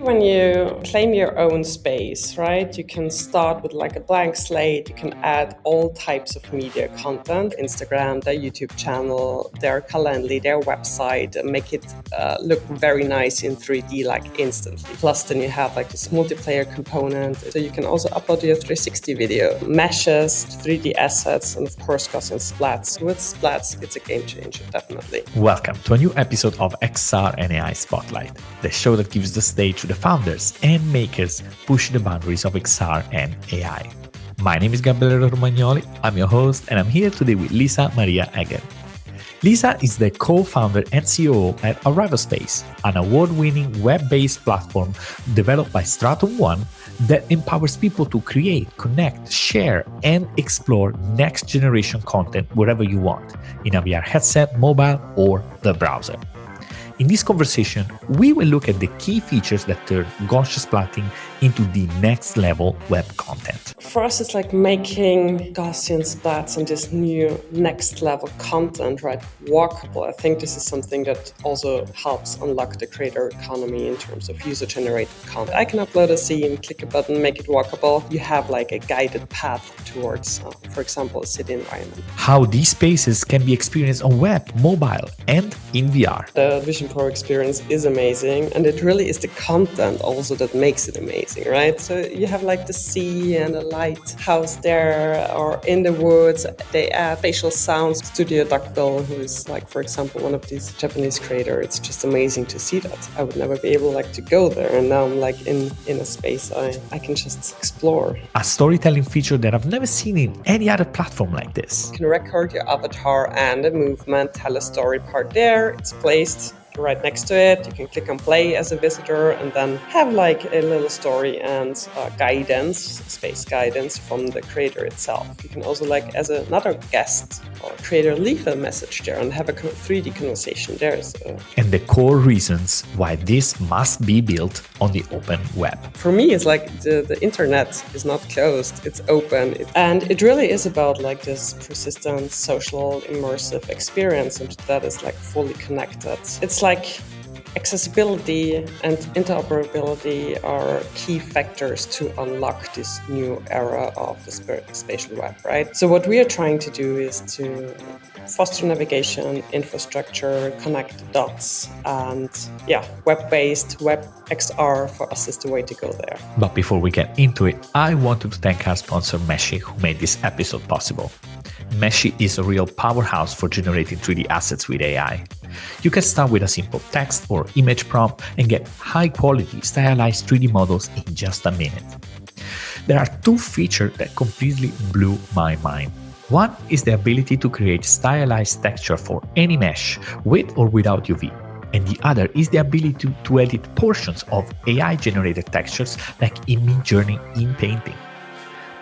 When you claim your own space, right, you can start with like a blank slate. You can add all types of media content, Instagram, their YouTube channel, their Calendly, their website, and make it look very nice in 3D like instantly. Plus then you have like this multiplayer component. So you can also upload your 360 video, meshes, 3D assets, and of course Gaussian Splats. With Splats, it's a game changer, definitely. Welcome to a new episode of XR and AI Spotlight, the show that gives the stage to the founders and makers pushing the boundaries of XR and AI. My name is Gabriele Romagnoli, I'm your host, and I'm here today with Lisa Maria Egger. Lisa is the co-founder and COO at Arrival.Space, an award-winning web-based platform developed by Stratum One that empowers people to create, connect, share, and explore next-generation content wherever you want, in a VR headset, mobile, or the browser. In this conversation, we will look at the key features that turn Gaussian Splatting into the next level web content. For us, it's like making Gaussian Splats and this new next level content, right, walkable. I think this is something that also helps unlock the creator economy in terms of user-generated content. I can upload a scene, click a button, make it walkable. You have like a guided path towards, for example, a city environment. How these spaces can be experienced on web, mobile, and in VR. The Vision Pro experience is amazing, and it really is the content also that makes it amazing, right? So you have like the sea and a lighthouse there, or in the woods. They add spatial sounds. Studio Duckbill, who is like, for example, one of these Japanese creators. It's just amazing to see that. I would never be able like to go there, and now I'm like in a space I can just explore. A storytelling feature that I've never seen in any other platform like this. You can record your avatar and the movement, tell a story part there. It's placed right next to it. You can click on play as a visitor and then have like a little story and guidance, space guidance from the creator itself. You can also like as another guest or creator leave a message there and have a 3D conversation there. And the core reasons why this must be built on the open web. For me, it's like the internet is not closed, it's open. And it really is about like this persistent, social, immersive experience, and that is like fully connected. It's like accessibility and interoperability are key factors to unlock this new era of the spatial web, right? So what we are trying to do is to foster navigation, infrastructure, connect the dots, and web-based, web XR for us is the way to go there. But before we get into it, I wanted to thank our sponsor Meshy, who made this episode possible. Meshy is a real powerhouse for generating 3D assets with AI. You can start with a simple text or image prompt and get high-quality, stylized 3D models in just a minute. There are two features that completely blew my mind. One is the ability to create stylized texture for any mesh, with or without UV. And the other is the ability to edit portions of AI-generated textures like in Midjourney in Painting.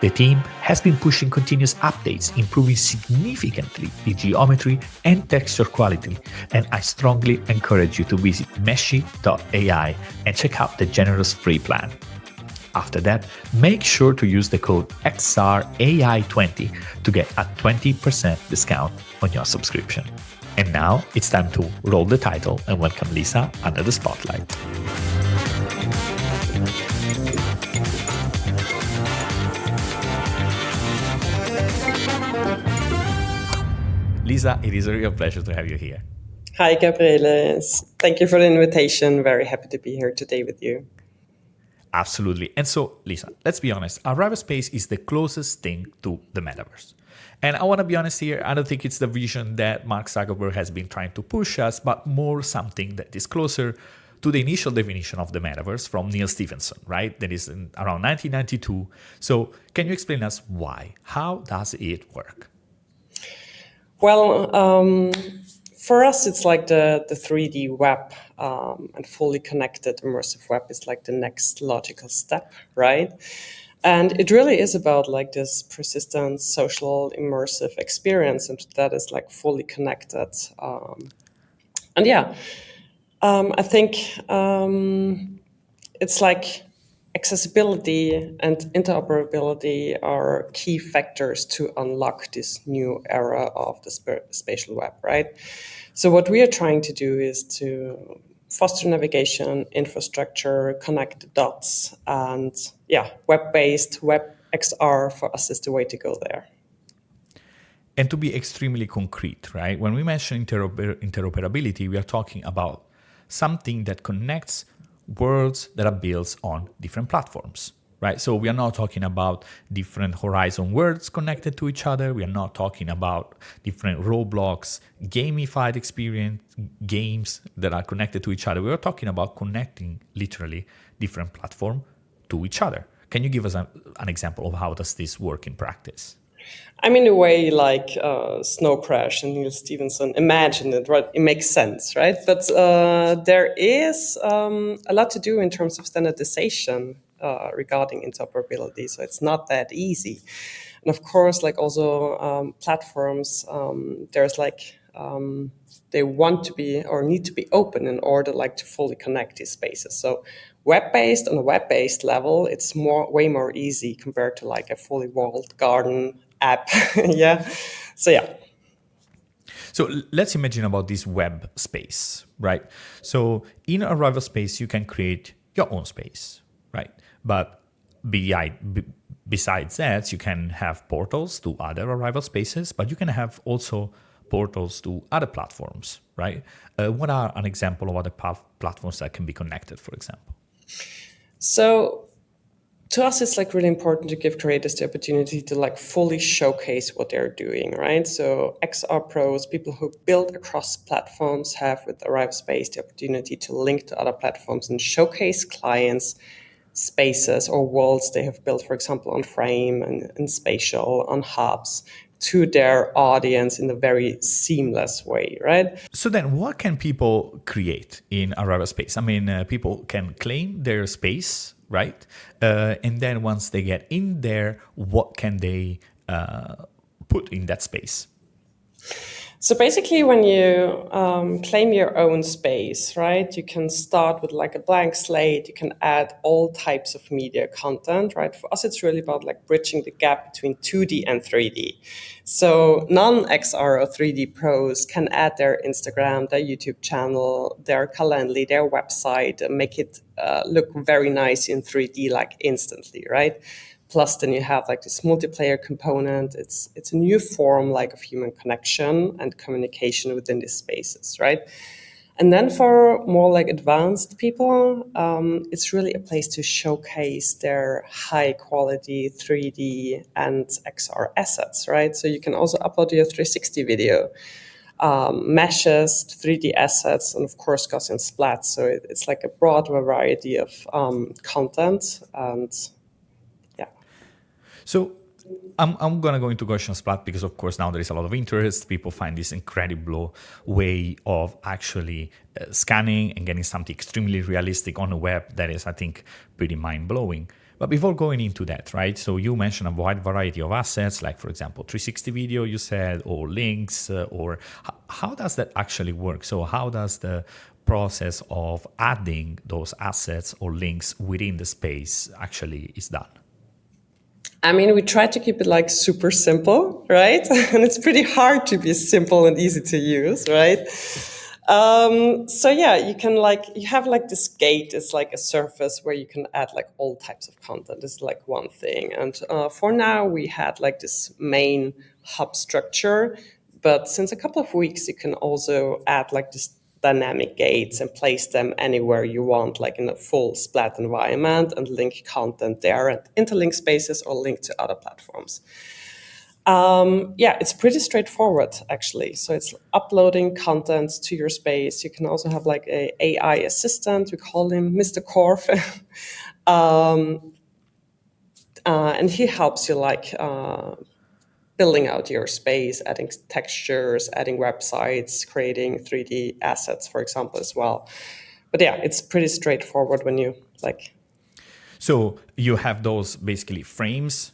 The team has been pushing continuous updates, improving significantly the geometry and texture quality, and I strongly encourage you to visit Meshy.ai and check out the generous free plan. After that, make sure to use the code XRAI20 to get a 20% discount on your subscription. And now it's time to roll the title and welcome Lisa under the spotlight. Lisa, it is a real pleasure to have you here. Hi, Gabriele. Thank you for the invitation. Very happy to be here today with you. Absolutely. And so, Lisa, let's be honest. Arrival.Space is the closest thing to the metaverse. And I want to be honest here, I don't think it's the vision that Mark Zuckerberg has been trying to push us, but more something that is closer to the initial definition of the metaverse from Neil Stephenson, right? That is in around 1992. So can you explain us why? How does it work? Well, for us, it's like the 3D web and fully connected immersive web is like the next logical step, right? And it really is about like this persistent, social, immersive experience, and that is like fully connected. I think it's like accessibility and interoperability are key factors to unlock this new era of the spatial web, right? So what we are trying to do is to foster navigation, infrastructure, connect the dots, and yeah, web-based, web XR for us is the way to go there. And to be extremely concrete, right? When we mention interoperability, we are talking about something that connects worlds that are built on different platforms, right? So we are not talking about different Horizon worlds connected to each other. We are not talking about different Roblox gamified experience games that are connected to each other. We are talking about connecting literally different platforms to each other. Can you give us an example of how does this work in practice? I mean, the way like Snow Crash and Neil Stephenson imagined it, right? It makes sense, right? But there is a lot to do in terms of standardization regarding interoperability. So it's not that easy. And of course, like also platforms, there's like they want to be or need to be open in order like to fully connect these spaces. So web-based on a web-based level, it's way more easy compared to like a fully walled garden app. Yeah. So yeah. So let's imagine about this web space, right? So in Arrival.Space, you can create your own space, right? But besides that, you can have portals to other Arrival spaces, but you can have also portals to other platforms, right? What are an example of other platforms that can be connected, for example? So to us, it's like really important to give creators the opportunity to like fully showcase what they're doing, right? So XR pros, people who build across platforms, have with Arrival.Space the opportunity to link to other platforms and showcase clients, spaces or worlds they have built, for example, on Frame and Spatial, on hubs, to their audience in a very seamless way, right? So then what can people create in Arrival.Space? I mean, people can claim their space, right? And then once they get in there, what can they put in that space? So basically, when you claim your own space, right, you can start with like a blank slate. You can add all types of media content, right? For us, it's really about like bridging the gap between 2D and 3D. So non-XR or 3D pros can add their Instagram, their YouTube channel, their Calendly, their website, and make it look very nice in 3D like instantly, right? Plus, then you have like this multiplayer component. It's a new form like of human connection and communication within these spaces, right? And then for more like advanced people, it's really a place to showcase their high quality 3D and XR assets, right? So you can also upload your 360 video, meshes, 3D assets, and of course Gaussian Splats. So it's like a broad variety of content and So I'm going to go into Gaussian Splat because, of course, now there is a lot of interest. People find this incredible way of actually scanning and getting something extremely realistic on the web that is, I think, pretty mind-blowing. But before going into that, right, so you mentioned a wide variety of assets, like, for example, 360 video, you said, or links, or how does that actually work? So how does the process of adding those assets or links within the space actually is done? I mean, we try to keep it like super simple, right? And it's pretty hard to be simple and easy to use, right? So yeah, you can like, you have like this gate, it's like a surface where you can add like all types of content. This is like one thing. And for now, we had like this main hub structure. But since a couple of weeks, you can also add like this dynamic gates and place them anywhere you want, like in a full Splat environment, and link content there and interlink spaces or link to other platforms. Yeah, it's pretty straightforward, actually. So it's uploading content to your space. You can also have like a AI assistant. We call him Mr. Corf. And he helps you like building out your space, adding textures, adding websites, creating 3D assets, for example, as well. But yeah, it's pretty straightforward when you like. So you have those basically frames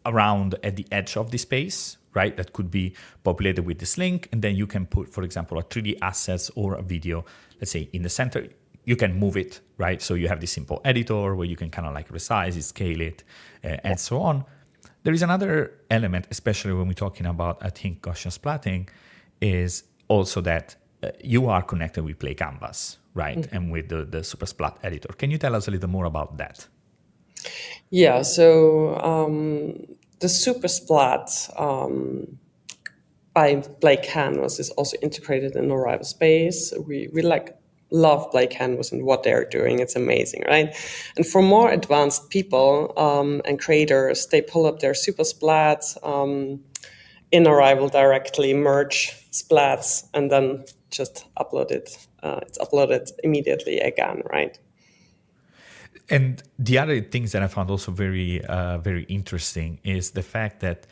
around at the edge of the space, right? That could be populated with this link. And then you can put, for example, a 3D assets or a video, let's say in the center. You can move it, right? So you have this simple editor where you can kind of like resize it, scale it, and so on. There is another element, especially when we're talking about, I think, Gaussian splatting, is also that you are connected with Play Canvas, right? And with the Super Splat editor. Can you tell us a little more about that? Yeah, so the Super Splat by Play Canvas is also integrated in Arrival.Space. We like love Play Canvas and what they're doing. It's amazing, right? And for more advanced people and creators, they pull up their Super Splats in Arrival directly, merge Splats, and then just upload it. It's uploaded immediately again, right? And the other things that I found also very interesting is the fact that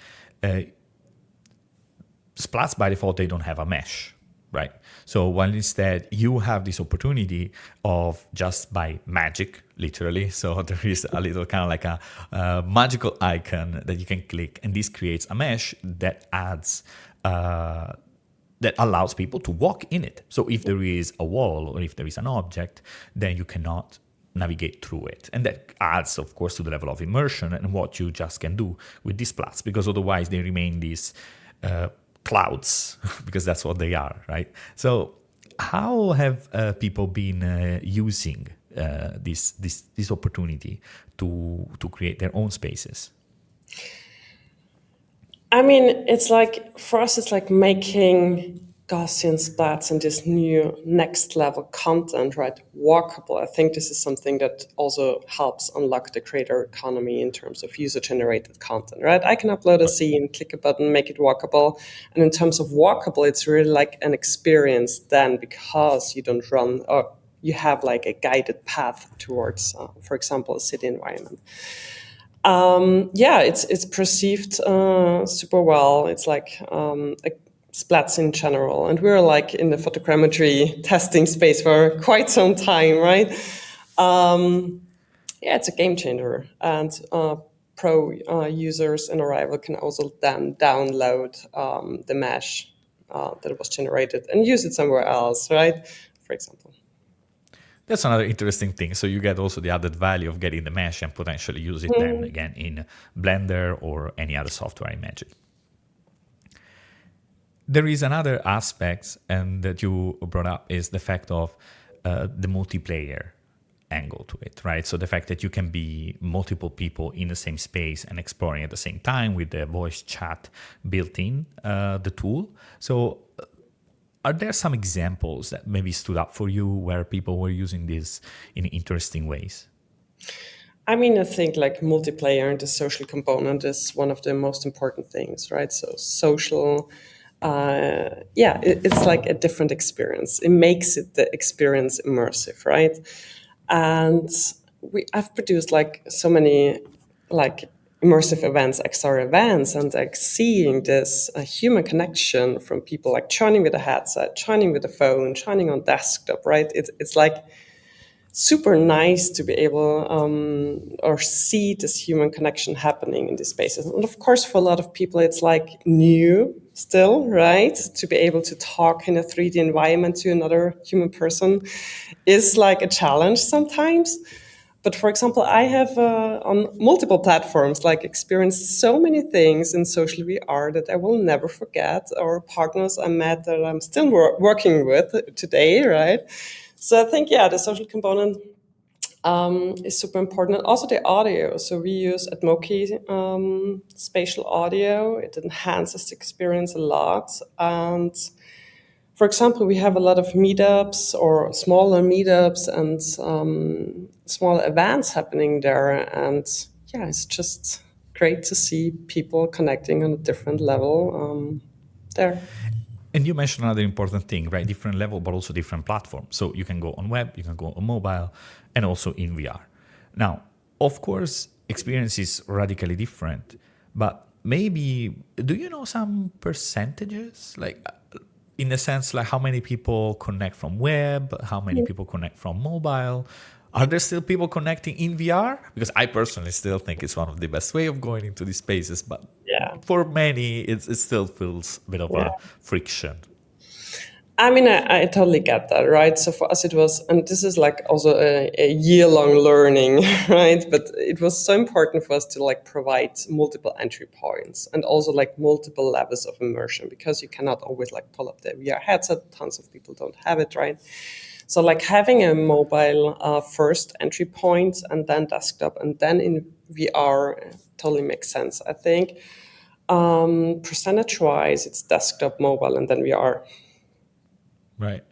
Splats by default, they don't have a mesh, right? So while instead you have this opportunity of just by magic, literally, so there is a little kind of like a magical icon that you can click, and this creates a mesh that adds that allows people to walk in it. So if there is a wall or if there is an object, then you cannot navigate through it. And that adds, of course, to the level of immersion and what you just can do with these Splats, because otherwise they remain these clouds, because that's what they are, right? So how have people been using this opportunity to create their own spaces? I mean, it's like, for us, it's like making Gaussian splats and this new next level content, right? Walkable. I think this is something that also helps unlock the creator economy in terms of user generated content, right? I can upload a scene, click a button, make it walkable. And in terms of walkable, it's really like an experience then, because you don't run, or you have like a guided path towards, for example, a city environment. Yeah, it's perceived super well. It's like Splats in general, and we're like in the photogrammetry testing space for quite some time, right? Yeah, it's a game changer, and pro users in Arrival can also then download the mesh that was generated and use it somewhere else, right? For example. That's another interesting thing. So you get also the added value of getting the mesh and potentially use it then again in Blender or any other software, I imagine. There is another aspect, and that you brought up, is the fact of the multiplayer angle to it, right? So the fact that you can be multiple people in the same space and exploring at the same time with the voice chat built in the tool. So are there some examples that maybe stood up for you where people were using this in interesting ways? I mean, I think like multiplayer and the social component is one of the most important things, right? So social, it's like a different experience. It makes it the experience immersive, right? And I've produced like so many like immersive events, XR events, and like seeing this human connection from people like joining with a headset, joining with a phone, joining on desktop, right? It's like super nice to be able or see this human connection happening in these spaces. And of course, for a lot of people, it's like new still, right? To be able to talk in a 3D environment to another human person is like a challenge sometimes. But for example, I have on multiple platforms like experienced so many things in social VR that I will never forget, or partners I met that I'm still working with today, right? So I think, yeah, the social component is super important. And also the audio. So we use Atmoki spatial audio. It enhances the experience a lot. And for example, we have a lot of meetups or smaller meetups and small events happening there. And yeah, it's just great to see people connecting on a different level there. And you mentioned another important thing, right? Different level, but also different platforms. So you can go on web, you can go on mobile, and also in VR. Now, of course, experience is radically different, but maybe, do you know some percentages? Like, in the sense, like how many people connect from web, how many people connect from mobile? Are there still people connecting in VR? Because I personally still think it's one of the best way of going into these spaces, but Yeah. for many, it still feels a bit of Yeah. a friction. I mean, I totally get that, right? So for us, it was, and this is like also a year-long learning, right? But it was so important for us to like provide multiple entry points and also like multiple levels of immersion, because you cannot always like pull up the VR headset. Tons of people don't have it, right? So like having a mobile first entry point and then desktop and then in VR totally makes sense. I think percentage-wise, it's desktop, mobile, and then VR. Right.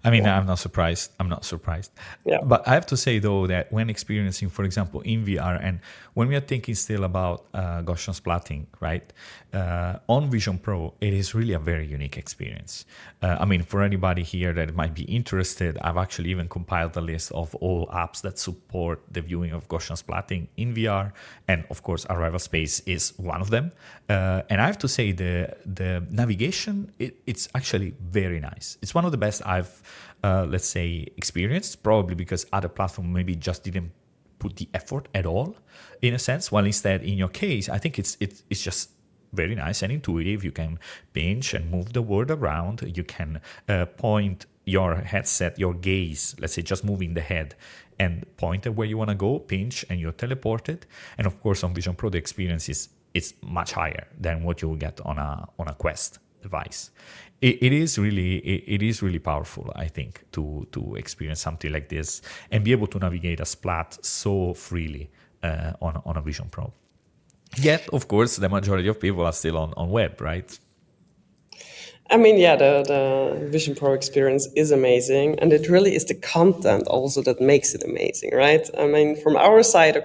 I mean, Yeah. I'm not surprised. I'm not surprised. Yeah. But I have to say, though, that when experiencing, for example, in VR, and when we are thinking still about Gaussian splatting, right, on Vision Pro, it is really a very unique experience. I mean, for anybody here that might be interested, I've actually even compiled a list of all apps that support the viewing of Gaussian splatting in VR. And of course, Arrival.Space is one of them. And I have to say, the navigation, it's actually very nice. It's one of the best I've let's say experienced, probably because other platforms maybe just didn't put the effort at all, in a sense. While instead, in your case, I think it's just very nice and intuitive. You can pinch and move the word around. You can point your headset, your gaze, let's say just moving the head and point at where you want to go, pinch, and you're teleported. And of course, on Vision Pro, the experience is much higher than what you will get on a Quest device. It is really powerful, I think, to experience something like this and be able to navigate a Splat so freely on a Vision Pro. Yet, of course, the majority of people are still on web, right? I mean, yeah, the Vision Pro experience is amazing, and it really is the content also that makes it amazing, right? I mean, from our side,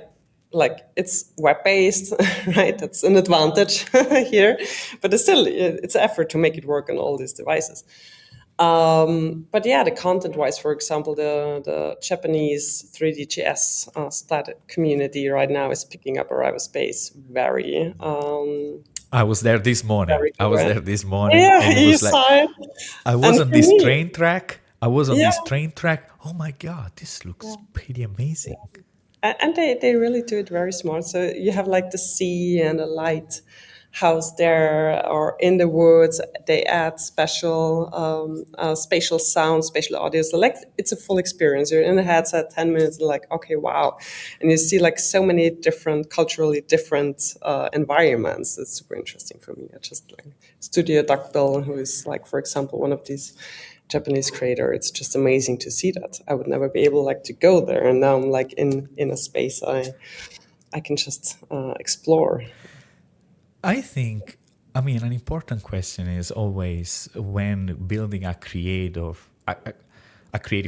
like it's web-based, right? That's an advantage here, but it's still it's effort to make it work on all these devices. But yeah, the content-wise, for example, the Japanese 3D Splat community right now is picking up Arrival.Space very. I was there this morning. Very I was good. there this morning, Yeah, and it you was like saw it. I was And on for this me, train track. I was on yeah, this train track. Oh my God, this looks pretty amazing. and they really do it very smart. So you have like the sea and a lighthouse there, or in the woods. They add special spatial sound, spatial audio. So like it's a full experience. You're in the headset 10 minutes, and like okay, wow, and you see like so many different culturally different environments. It's super interesting for me. I just like Studio Duckbill, who is like, for example, one of these Japanese creator. It's just amazing to see that. I would never be able like to go there, and now I'm like in a space I can just explore. I think, I mean, an important question is always when building a creative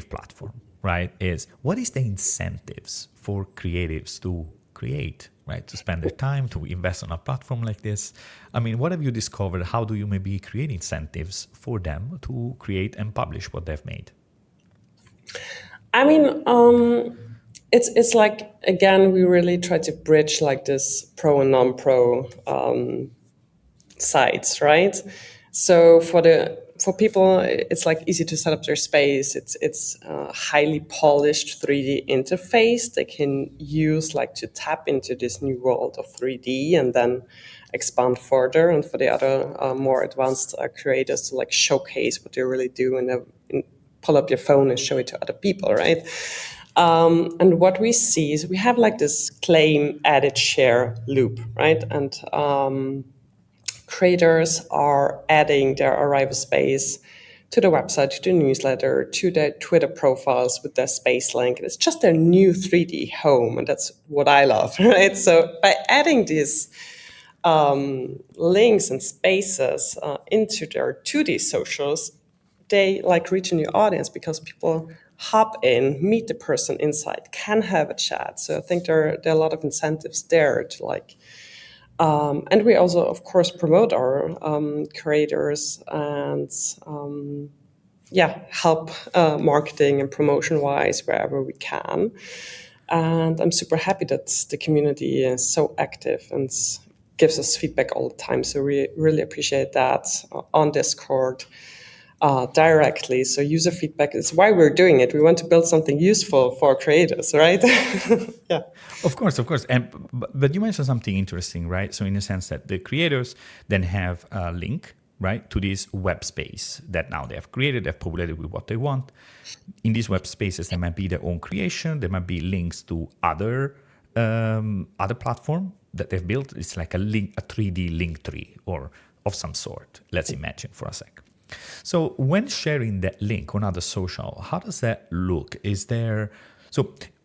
platform, right? Is what is the incentives for creatives to create, right? To spend their time, to invest on a platform like this. I mean, what have you discovered? How do you maybe create incentives for them to create and publish what they've made? I mean, it's like again we really try to bridge like this pro and non-pro sites, right? So for people, it's like easy to set up their space. It's highly polished 3D interface they can use like to tap into this new world of 3D and then expand further. And for the other more advanced creators to like showcase what they really do and pull up your phone and show it to other people, right? And what we see is we have like this claim, edit, share loop, right? And creators are adding their Arrival.Space to the website, to the newsletter, to their Twitter profiles with their space link. And it's just their new 3D home. And that's what I love, right? So by adding these links and spaces into their 2D socials, they like reach a new audience because people hop in, meet the person inside, can have a chat. So I think there are a lot of incentives there to like and we also, of course, promote our creators and help marketing and promotion wise wherever we can. And I'm super happy that the community is so active and gives us feedback all the time. So we really appreciate that on Discord directly. So user feedback is why we're doing it. We want to build something useful for creators, right? Yeah. Of course, of course. But you mentioned something interesting, right? So in the sense that the creators then have a link right, to this web space that now they have created, they've populated with what they want. In these web spaces, there might be their own creation, there might be links to other platform that they've built. It's like a 3D link tree or of some sort. Let's imagine for a sec. So when sharing that link on other social, how does that look?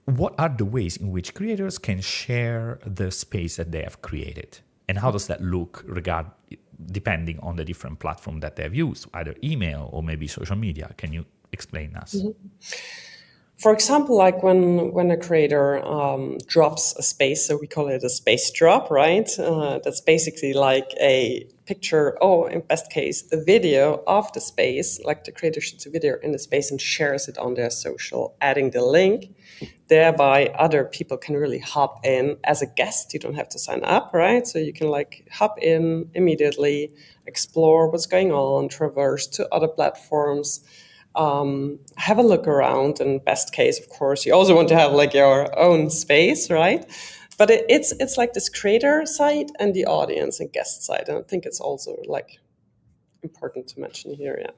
What are the ways in which creators can share the space that they have created? And how does that look depending on the different platform that they have used, either email or maybe social media? Can you explain us? For example, like when a creator drops a space, so we call it a space drop, right? That's basically like a picture, or in best case, a video of the space, like the creator shoots a video in the space and shares it on their social, adding the link. Thereby, other people can really hop in as a guest. You don't have to sign up, right? So you can like hop in immediately, explore what's going on, traverse to other platforms, have a look around. In best case, of course, you also want to have like your own space, right? But it's like this creator side and the audience and guest side, and I think it's also like important to mention here. Yeah.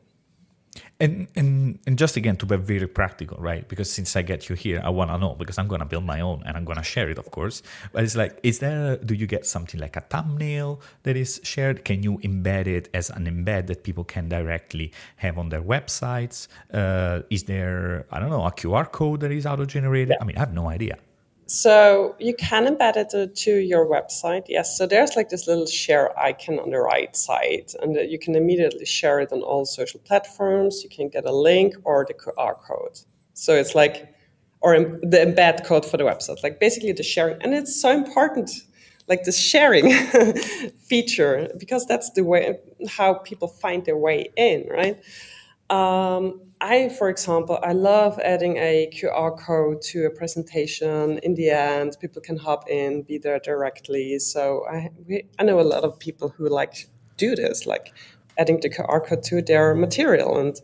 And just again to be very practical, right? Because since I get you here, I want to know, because I'm going to build my own and I'm going to share it, of course. But it's like, do you get something like a thumbnail that is shared? Can you embed it as an embed that people can directly have on their websites? Is there, I don't know, a QR code that is auto-generated? I mean, I have no idea. So you can embed it to your website, yes. So there's like this little share icon on the right side, and you can immediately share it on all social platforms. You can get a link or the QR code. So it's like, or the embed code for the website, like basically the sharing. And it's so important, like the sharing feature, because that's the way how people find their way in, right? For example, I love adding a QR code to a presentation. In the end, people can hop in, be there directly. So I know a lot of people who like do this, like adding the QR code to their material. And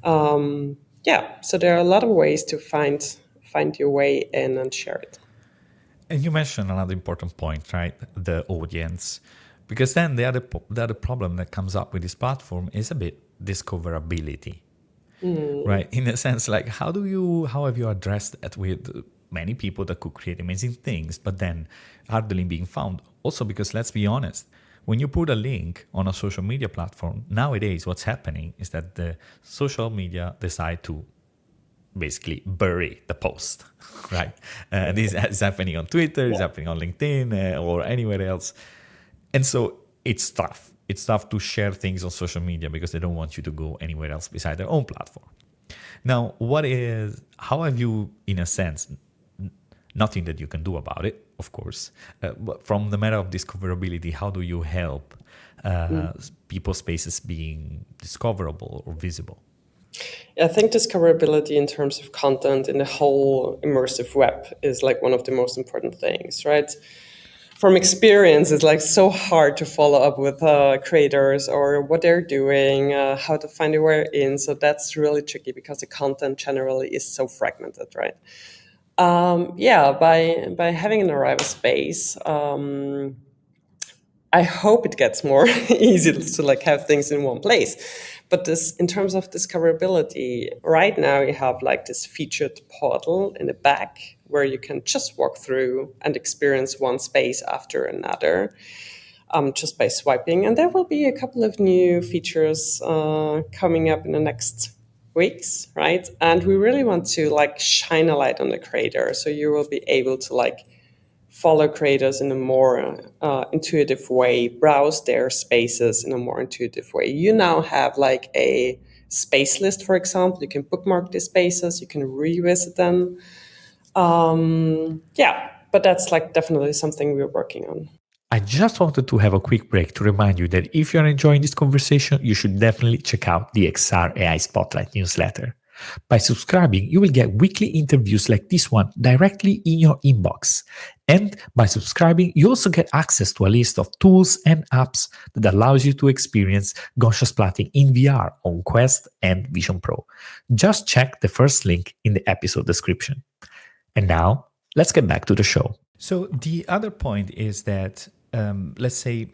so there are a lot of ways to find your way in and share it. And you mentioned another important point, right? The audience. Because then the other problem that comes up with this platform is a bit discoverability, right? In a sense, like how have you addressed that with many people that could create amazing things, but then hardly being found? Also, because let's be honest, when you put a link on a social media platform, nowadays what's happening is that the social media decide to basically bury the post, right? This is happening on Twitter, it's happening on LinkedIn or anywhere else. And so it's tough. It's tough to share things on social media because they don't want you to go anywhere else beside their own platform. Now, how have you, in a sense, nothing that you can do about it, of course, but from the matter of discoverability, how do you help people's spaces being discoverable or visible? I think discoverability in terms of content in the whole immersive web is like one of the most important things, right? From experience, it's like so hard to follow up with creators or what they're doing, how to find their way in. So that's really tricky because the content generally is so fragmented, right? By having an Arrival.Space, I hope it gets more easy to like have things in one place. But this, in terms of discoverability, right now you have like this featured portal in the back where you can just walk through and experience one space after another, just by swiping. And there will be a couple of new features coming up in the next weeks, right? And we really want to like shine a light on the creator, so you will be able to like follow creators in a more intuitive way, browse their spaces in a more intuitive way. You now have like a space list, for example. You can bookmark the spaces, you can revisit them. But that's like definitely something we're working on. I just wanted to have a quick break to remind you that if you're enjoying this conversation, you should definitely check out the XR AI Spotlight newsletter. By subscribing, you will get weekly interviews like this one directly in your inbox. And by subscribing, you also get access to a list of tools and apps that allows you to experience Gaussian Splatting in VR on Quest and Vision Pro. Just check the first link in the episode description. And now, let's get back to the show. So the other point is that, let's say,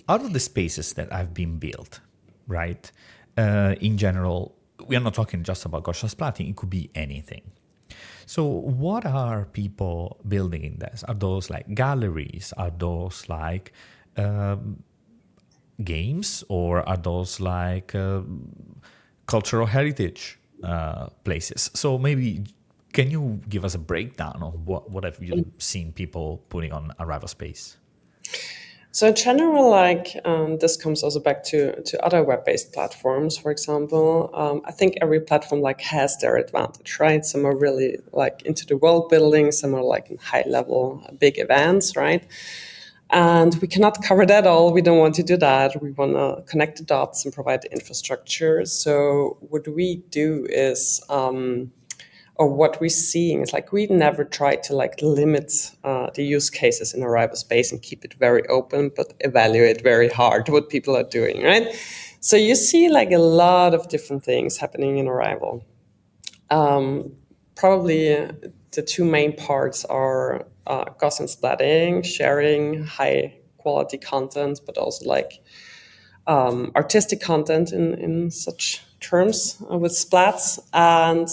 out of the spaces that I've been built, right? In general, we are not talking just about Gaussian splatting. It could be anything. So what are people building in this? Are those like galleries? Are those like games? Or are those like cultural heritage places? So maybe can you give us a breakdown of what have you seen people putting on Arrival.Space? So in general, like this comes also back to other web-based platforms. For example, I think every platform like has their advantage, right? Some are really like into the world building, some are like in high level big events, right? And we cannot cover that all. We don't want to do that. We want to connect the dots and provide the infrastructure. So what we do is or what we're seeing is like we never try to like limit the use cases in Arrival.Space and keep it very open, but evaluate very hard what people are doing, right? So you see like a lot of different things happening in Arrival. Probably the two main parts are Gaussian splatting, sharing high quality content, but also like artistic content in such terms with Splats, and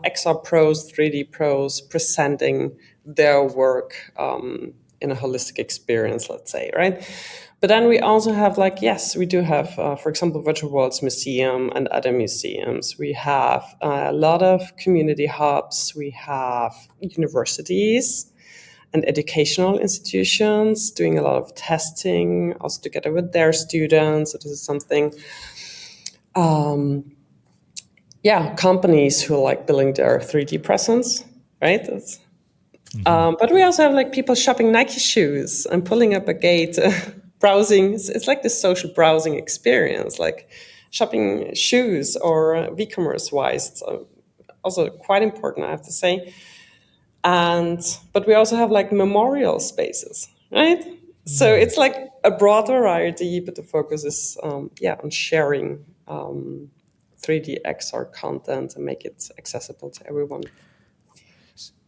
XR pros, 3D pros presenting their work in a holistic experience, let's say, right? But then we also have like, yes, we do have, for example, Virtual Worlds Museum and other museums. We have a lot of community hubs. We have universities and educational institutions doing a lot of testing, also together with their students. So this is something, companies who are like building their 3D presence, right? But we also have like people shopping Nike shoes and pulling up a gate, browsing. It's like this social browsing experience, like shopping shoes or e-commerce wise. It's also quite important, I have to say. But we also have like memorial spaces, right? So it's like a broad variety, but the focus is on sharing 3D XR content and make it accessible to everyone.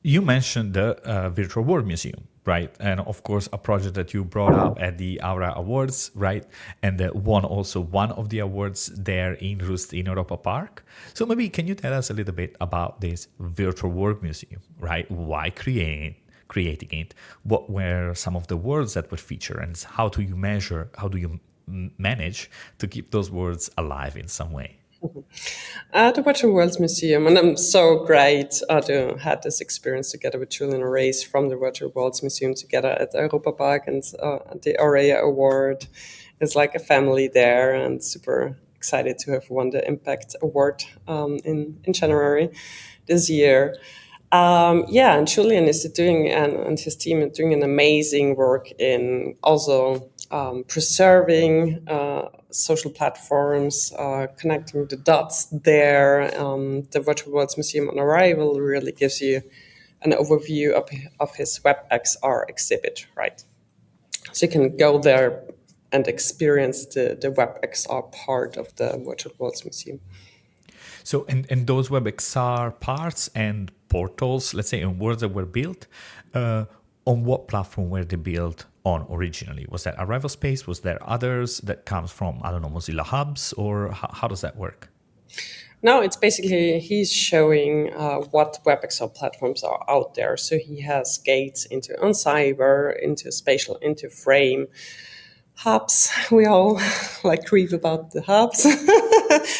You mentioned the Virtual World Museum, right? And of course, a project that you brought up at the Aura Awards, right? And won also one of the awards there in Rust in Europa Park. So maybe can you tell us a little bit about this Virtual World Museum, right? Why creating it? What were some of the worlds that were featured, and how do you measure, how do you manage to keep those worlds alive in some way? The Virtual Worlds Museum, and I'm so great to had this experience together with Julian Race from the Virtual Worlds Museum together at the Europa Park and the Aurea Award. It's like a family there, and super excited to have won the Impact Award in January this year. And Julian is doing and his team are doing an amazing work in also preserving social platforms, connecting the dots there. The Virtual Worlds Museum on Arrival really gives you an overview of his WebXR exhibit, right? So you can go there and experience the WebXR part of the Virtual Worlds Museum. So, and those WebXR parts and portals, let's say, and worlds that were built, on what platform were they built on originally? Was that Arrival.Space? Was there others that comes from, I don't know, Mozilla Hubs? Or how does that work? No, it's basically he's showing what WebXR platforms are out there. So he has gates into OnCyber, into Spatial, into Frame, hubs. We all like grieve about the hubs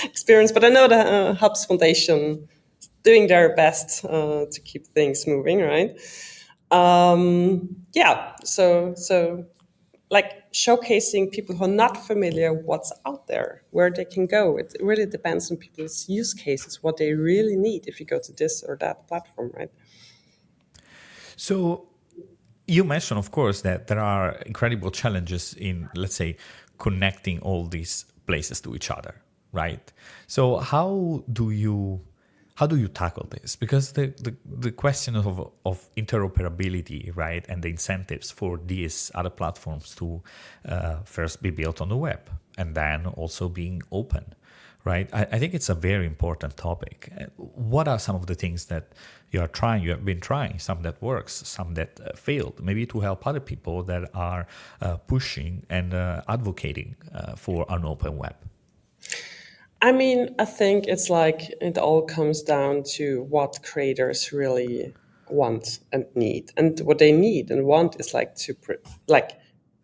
experience, but I know the Hubs Foundation is doing their best to keep things moving, right? So like showcasing people who are not familiar what's out there, where they can go. It really depends on people's use cases, what they really need if you go to this or that platform, right? So you mentioned, of course, that there are incredible challenges in, let's say, connecting all these places to each other, right? So how do you tackle this? Because the question of interoperability, right, and the incentives for these other platforms to first be built on the web and then also being open, right? I think it's a very important topic. What are some of the things that you have been trying, some that works, some that failed, maybe to help other people that are pushing and advocating for an open web? I mean, I think it's like it all comes down to what creators really want and need. And what they need and want is like to like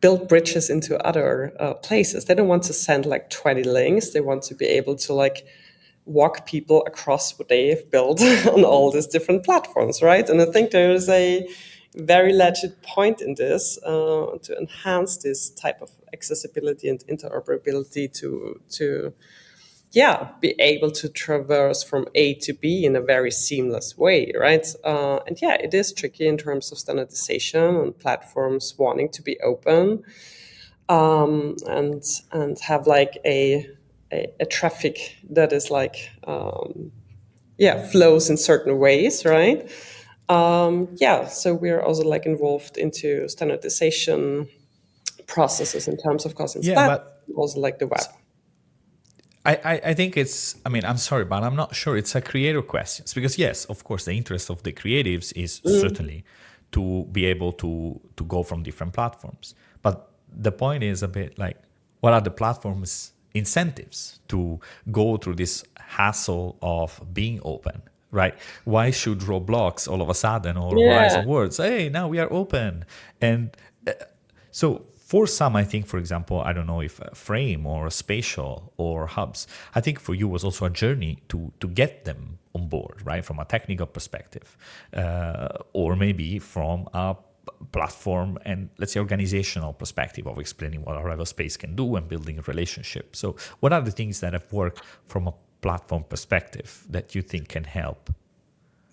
build bridges into other places. They don't want to send like 20 links. They want to be able to like walk people across what they have built on all these different platforms, right? And I think there is a very legit point in this to enhance this type of accessibility and interoperability to be able to traverse from A to B in a very seamless way, right? And yeah, it is tricky in terms of standardization and platforms wanting to be open and have like a traffic that is like flows in certain ways, right? So we're also like involved into standardization processes in terms of Gaussian Yeah, Splatting, but also like the web. I think it's, I mean, I'm sorry, but I'm not sure it's a creator question. Because yes, of course, the interest of the creatives is certainly to be able to go from different platforms. But the point is a bit like, what are the platforms' incentives to go through this hassle of being open? Right? Why should Roblox all of a sudden or Yeah. Horizon Worlds, hey, now we are open? And so for some, I think, for example, I don't know if Frame or Spatial or Hubs, I think for you was also a journey to get them on board, right? From a technical perspective, or maybe from a platform and let's say organizational perspective of explaining what Arrival.Space can do and building a relationship. So what are the things that have worked from a platform perspective that you think can help?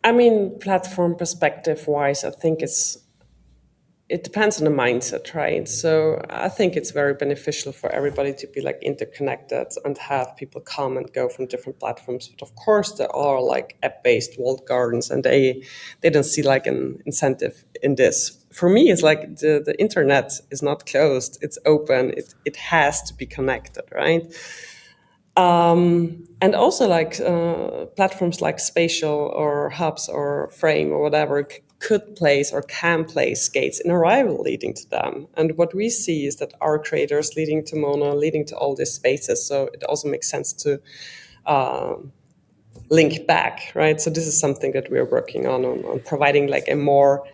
I mean, platform perspective wise, I think it depends on the mindset, right? So I think it's very beneficial for everybody to be like interconnected and have people come and go from different platforms. But of course, there are like app-based walled gardens, and they don't see like an incentive in this. For me, it's like the internet is not closed; it's open. It has to be connected, right? And also like platforms like Spatial or Hubs or Frame or whatever could place or can place gates in Arrival leading to them. And what we see is that our creators leading to Mona, leading to all these spaces. So it also makes sense to link back, right? So this is something that we're working on providing like a more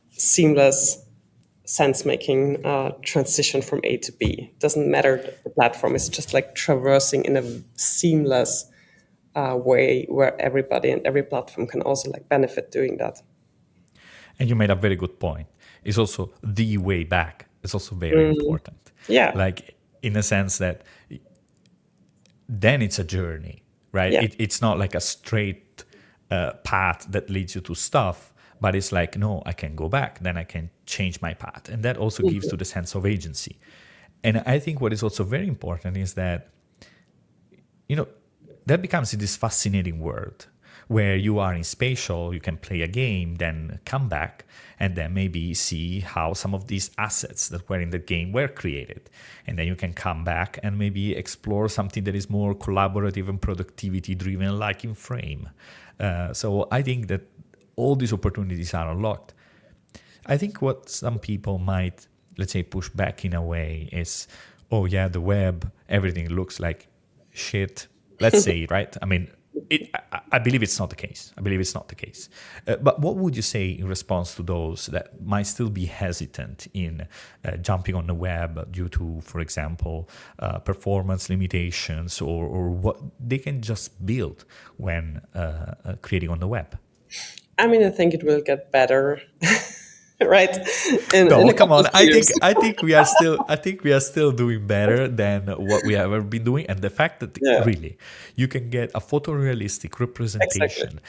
seamless sense making transition from A to B. Doesn't matter the platform, it's just like traversing in a seamless way where everybody and every platform can also like benefit doing that. And you made a very good point. It's also the way back. It's also very important. Yeah. Like in a sense that then it's a journey, right? Yeah. It's not like a straight path that leads you to stuff, but it's like, no, I can go back, then I can change my path. And that also gives to the sense of agency. And I think what is also very important is that, you know, that becomes this fascinating world where you are in Spatial, you can play a game, then come back, and then maybe see how some of these assets that were in the game were created. And then you can come back and maybe explore something that is more collaborative and productivity driven, like in Frame. So I think that all these opportunities are unlocked. I think what some people might, let's say, push back in a way is, oh yeah, the web, everything looks like shit. Let's say, right? I mean, I believe it's not the case. I believe it's not the case. But what would you say in response to those that might still be hesitant in jumping on the web due to, for example, performance limitations or what they can just build when creating on the web? I mean, I think it will get better. Right, in No, a come couple on. of years. I think we are still doing better than what we have ever been doing. And the fact that Yeah, really you can get a photorealistic exactly. representation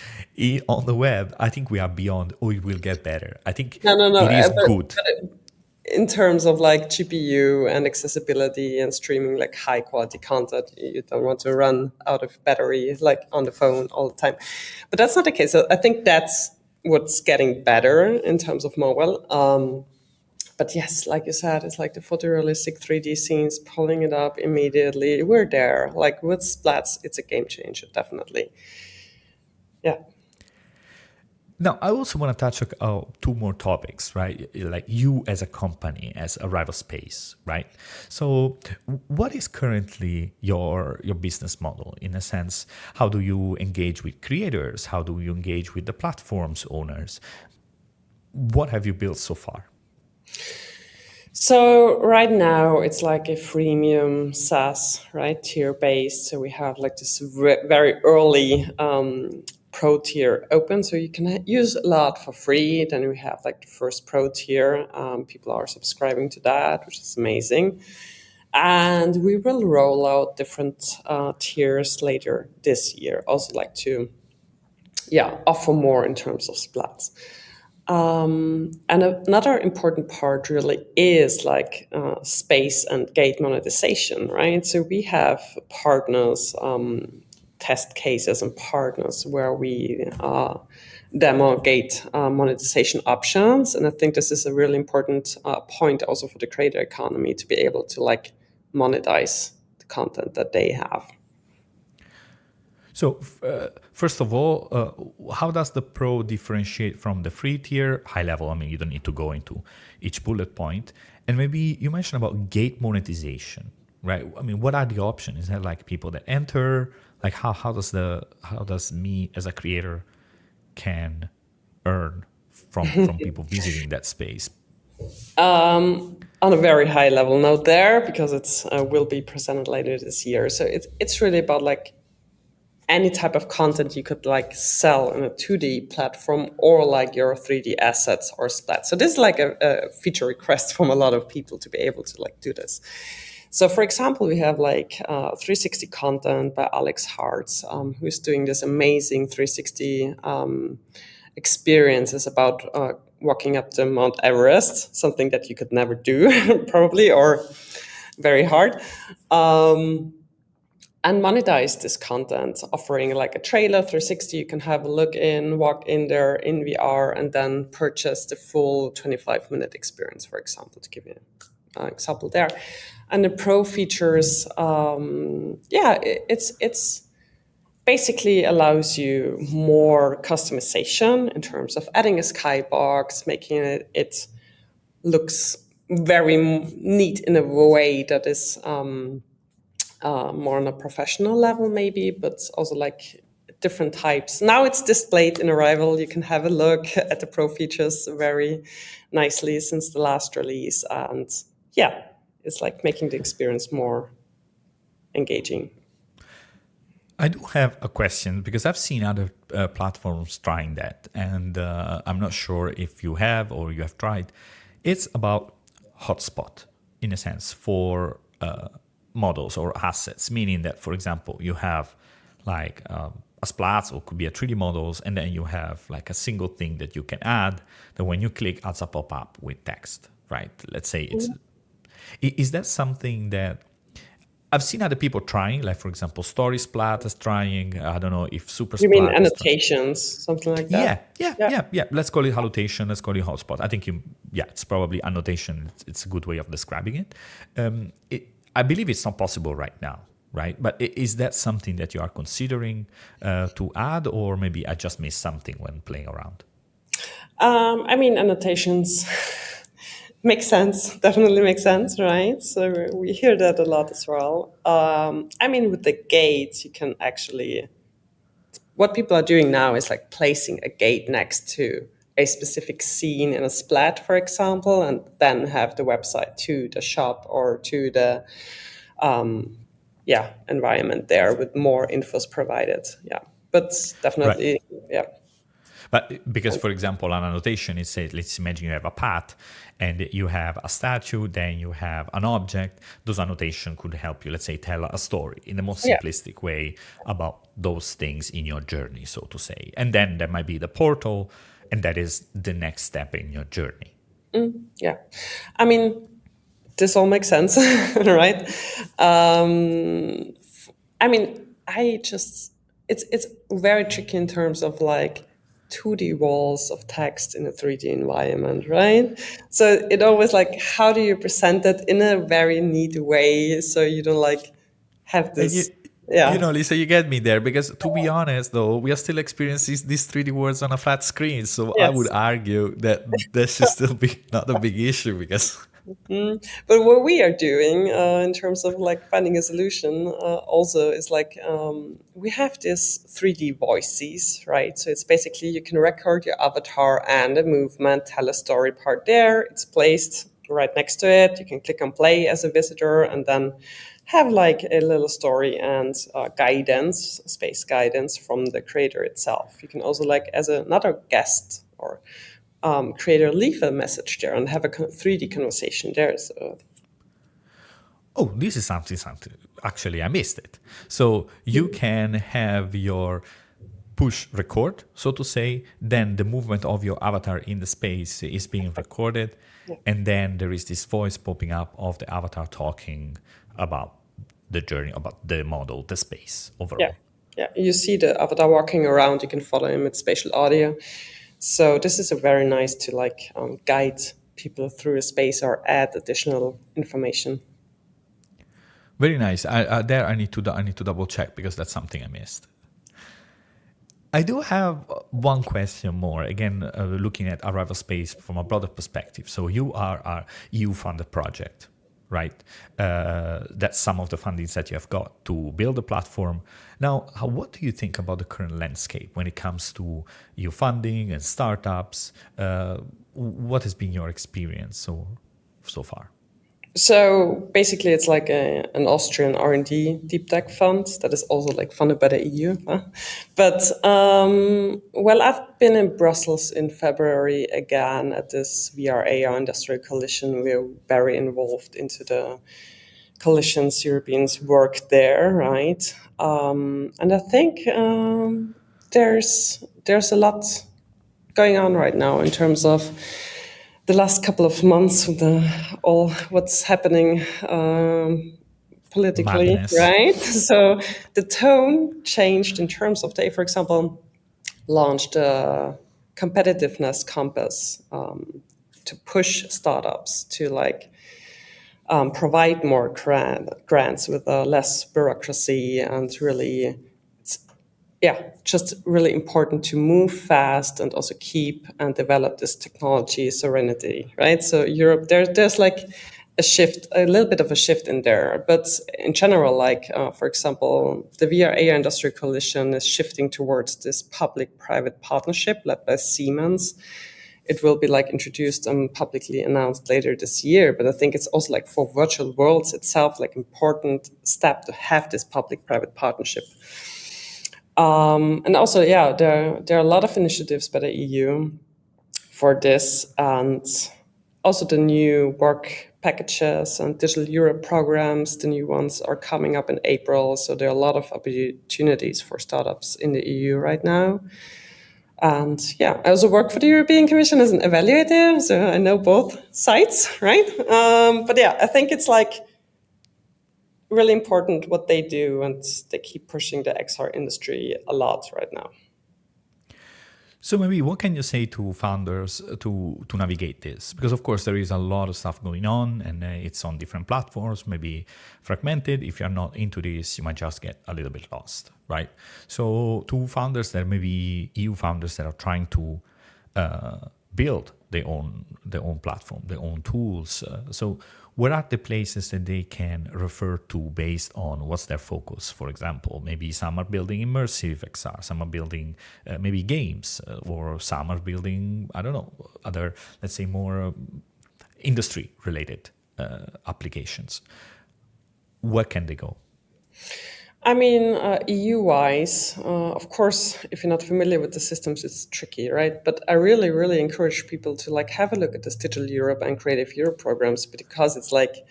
on the web, I think we are beyond. Oh, it will get better. I think No. it is good. In terms of like GPU and accessibility and streaming like high quality content, you don't want to run out of battery like on the phone all the time. But that's not the case. So I think that's what's getting better in terms of mobile. But yes, like you said, it's like the photorealistic 3D scenes, pulling it up immediately. We're there. Like with Splats, it's a game changer, definitely. Yeah. Now, I also want to touch two more topics, right? Like you as a company, as Arrival.Space, right? So, what is currently your business model? In a sense, how do you engage with creators? How do you engage with the platform's owners? What have you built so far? So right now it's like a freemium SaaS, right, tier based. So we have like this very early pro tier open, so you can use a lot for free. Then we have like the first pro tier. People are subscribing to that, which is amazing. And we will roll out different tiers later this year. Also like to offer more in terms of splats. And another important part really is like space and gate monetization, right? So we have partners, test cases and partners where we demo gate monetization options. And I think this is a really important point also for the creator economy to be able to like monetize the content that they have. So, first of all, how does the pro differentiate from the free tier? High level, I mean, you don't need to go into each bullet point. And maybe you mentioned about gate monetization, right? I mean, what are the options? Is that like people that enter? Like how does me as a creator can earn from people visiting that space? On a very high level note there, because it's will be presented later this year. So it's really about like any type of content you could like sell in a 2D platform or like your 3D assets or Splats. So this is like a feature request from a lot of people to be able to like do this. So for example, we have like 360 content by Alex Hartz, who's doing this amazing 360 experiences about walking up to Mount Everest, something that you could never do probably, or very hard. And monetize this content, offering like a trailer 360. You can have a look in, walk in there in VR, and then purchase the full 25-minute experience, for example, to give you an example there. And the pro features, it's basically allows you more customization in terms of adding a skybox, making it looks very neat in a way that is more on a professional level maybe, but also like different types. Now it's displayed in Arrival. You can have a look at the pro features very nicely since the last release. And yeah, it's like making the experience more engaging. I do have a question because I've seen other platforms trying that, and I'm not sure if you have or you have tried. It's about hotspot, in a sense, for models or assets, meaning that, for example, you have like a Splats or could be a 3D models, and then you have like a single thing that you can add that when you click adds a pop-up with text, right? Let's say it's. Is that something that I've seen other people trying, like for example, Story Splat is trying. I don't know if Super You mean Splat is trying. annotations, something like Yeah, that? yeah, Yeah. yeah, yeah. Let's call it hallutation. Let's call it hotspot. I think it's probably annotation. It's a good way of describing it. I believe it's not possible right now, right? But is that something that you are considering to add, or maybe I just missed something when playing around? I mean, annotations make sense, definitely make sense, right? So we hear that a lot as well. I mean, with the gates, you can actually, what people are doing now is like placing a gate next to a specific scene in a splat, for example, and then have the website to the shop or to the environment there with more infos provided. Yeah, but Right. definitely, yeah. But because, for example, an annotation is say, let's imagine you have a path and you have a statue, then you have an object. Those annotation could help you, let's say, tell a story in the most Yeah. simplistic way about those things in your journey, so to say. And then there might be the portal, and that is the next step in your journey. Yeah. I mean, this all makes sense, right? I mean, it's very tricky in terms of like 2D walls of text in a 3D environment, right? So it always like, how do you present it in a very neat way so you don't like have And you, this? Yeah. Lisa, you get me there because to be honest, though, we are still experiencing these 3D worlds on a flat screen. So I would Yes. argue that that should still be not a big issue because. But what we are doing in terms of like finding a solution also is like we have this 3D voices, right? So it's basically you can record your avatar and a movement, tell a story part there. It's placed right next to it. You can click on play as a visitor and then have like a little story and guidance, space guidance from the creator itself. You can also like as another guest or creator leave a message there and have a 3D conversation there. So Oh, this is something. Actually, I missed it. So you can have your push record, so to say, then the movement of your avatar in the space is being recorded, yeah, and then there is this voice popping up of the avatar talking about the journey, about the model, the space yeah, overall. yeah. You see the avatar walking around. You can follow him with spatial audio. So this is a very nice to like guide people through a space or add additional information. Very nice. There I need to double check because that's something I missed. I do have one question more. Again, looking at Arrival.Space from a broader perspective. So you are a EU-funded project, right? That's some of the fundings that you have got to build a platform. Now, what do you think about the current landscape when it comes to EU funding and startups? What has been your experience so far? So basically, it's like an Austrian R&D deep tech fund that is also like funded by the EU. Huh? But well, I've been in Brussels in February again at this VRAR Industrial Coalition. We're very involved into the coalition's Europeans work there, right? And I think there's a lot going on right now in terms of the last couple of months with all what's happening politically, Madness. right? So the tone changed in terms of they, for example, launched a competitiveness compass to push startups to like provide more grants with less bureaucracy and really yeah, just really important to move fast and also keep and develop this technology serenity, right? So Europe, there's like a shift, a little bit of a shift in there, but in general, like for example, the VRA Industrial Coalition is shifting towards this public-private partnership led by Siemens. It will be like introduced and publicly announced later this year, but I think it's also like for virtual worlds itself, like important step to have this public-private partnership. And also, yeah, there are a lot of initiatives by the EU for this, and also the new work packages and digital Europe programs. The new ones are coming up in April, so there are a lot of opportunities for startups in the EU right now. And yeah, I also work for the European Commission as an evaluator, so I know both sides, right? But yeah, I think it's like really important what they do, and they keep pushing the XR industry a lot right now. So maybe what can you say to founders to navigate this? Because of course there is a lot of stuff going on, and it's on different platforms, maybe fragmented. If you're not into this, you might just get a little bit lost, right? So to founders that maybe EU founders that are trying to build their own platform, their own tools. So what are the places that they can refer to based on what's their focus? For example, maybe some are building immersive XR, some are building maybe games, or some are building, I don't know, other, let's say, more industry related applications. Where can they go? I mean, EU-wise, of course, if you're not familiar with the systems, it's tricky, right? But I really, really encourage people to like have a look at this Digital Europe and Creative Europe programs, because it's like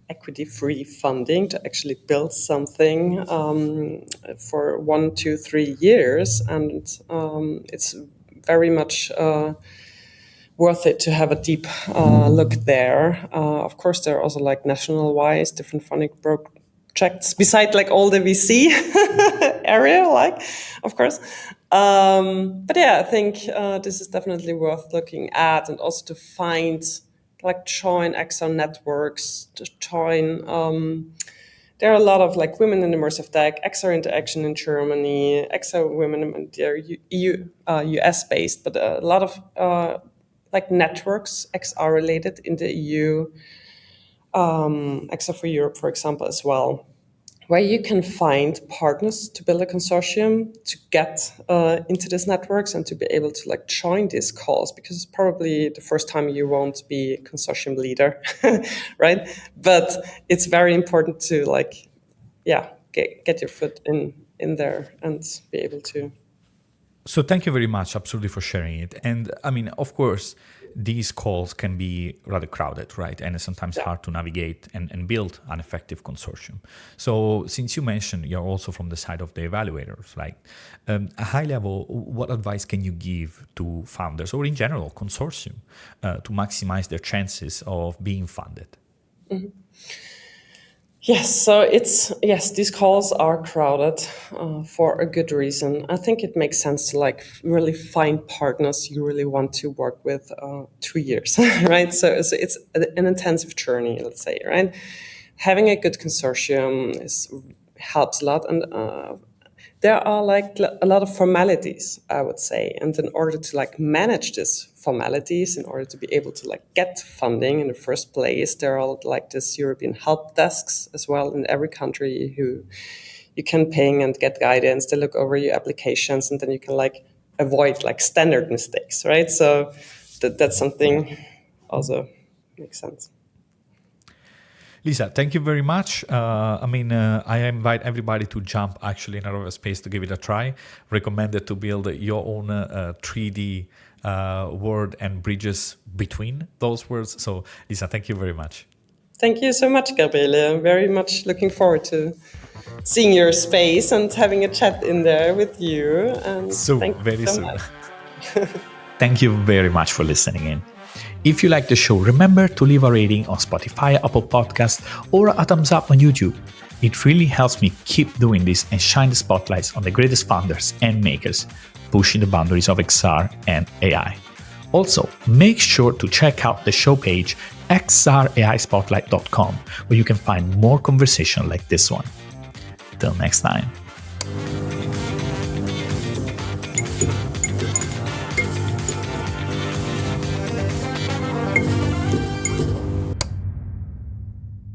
equity-free funding to actually build something for 1, 2, 3 years, and it's very much worth it to have a deep look there. Of course, there are also like national-wise different funding projects beside like all the VC area, like of course. But yeah, I think this is definitely worth looking at, and also to find like join XR networks, to join there are a lot of like women in immersive tech, XR Interaction in Germany, XR women, they're US based, but a lot of like networks XR related in the EU, XR for Europe, for example, as well, where you can find partners to build a consortium to get into these networks and to be able to like join these calls, because it's probably the first time you won't be a consortium leader, right? But it's very important to like, get your foot in there and be able to. So thank you very much, absolutely, for sharing it. And I mean, of course, these calls can be rather crowded, right? And it's sometimes hard to navigate and build an effective consortium. So since you mentioned you're also from the side of the evaluators, right? A high level, what advice can you give to founders or in general consortium to maximize their chances of being funded? Mm-hmm. Yes, so these calls are crowded for a good reason. I think it makes sense to like really find partners you really want to work with 2 years, right? So it's an intensive journey, let's say, right? Having a good consortium helps a lot, and there are like a lot of formalities, I would say, and in order to like manage these formalities, in order to be able to like get funding in the first place, there are like this European help desks as well in every country who you can ping and get guidance. They look over your applications, and then you can like avoid like standard mistakes, right? So that's something also makes sense. Lisa, thank you very much. I invite everybody to jump actually in Arrival.Space to give it a try. Recommended to build your own 3D word and bridges between those words. So, Lisa, thank you very much. Thank you so much, Gabriele. I'm very much looking forward to seeing your space and having a chat in there with you. And soon, very soon. Thank you very much for listening in. If you like the show, remember to leave a rating on Spotify, Apple Podcasts, or a thumbs up on YouTube. It really helps me keep doing this and shine the spotlights on the greatest founders and makers, pushing the boundaries of XR and AI. Also, make sure to check out the show page xraispotlight.com, where you can find more conversation like this one. Till next time.